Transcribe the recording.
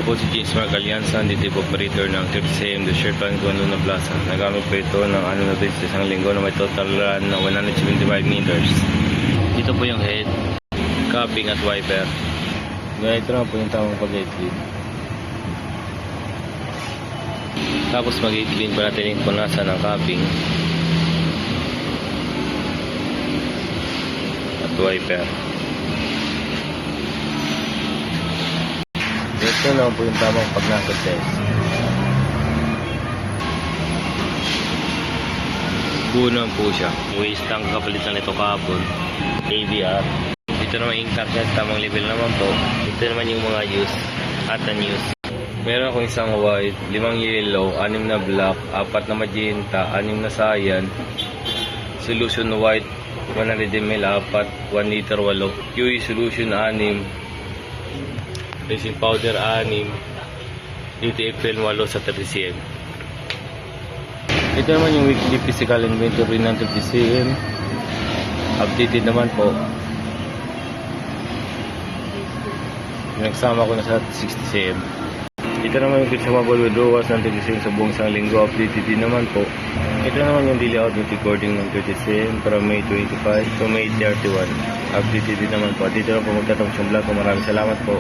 Po si James Mark Alianza, dito po operator ng 30cm The Share Plan Guan Luna Plaza. Nagamit po ito ng na din sa isang linggo na may total run na 175 meters. Dito po yung head, cupping at wiper. Ganito na po yung tamang pag-8-clean. Tapos mag-8-clean pa natin yung punasan ng cupping at wiper. Ito lang po yung tamang pagnasag test. Buo po siya. Waste tank kapalitan nito kahapon. ABR. Dito naman yung tank niya, tamang level naman po. Ito naman yung mga use at unused. Meron akong isang white, 5 yellow, 6 na black, 4 na magenta, 6 na cyan. Solution white, 100 ml, 4, 1 liter 8. QE solution 6. Resin powder 6, dito April 8 sa 30cm. Ito naman yung weekly physical inventory ng 30cm. Updated naman po. Nagsama ko na sa 60cm. Ito naman yung consumable withdrawals ng 30cm sa buong isang linggo. Updated din naman po. Ito naman yung daily output recording ng 30cm para May 25 to May 31. Updated din naman po. Dito na po magtatapos yung vlog ko. Maraming salamat po.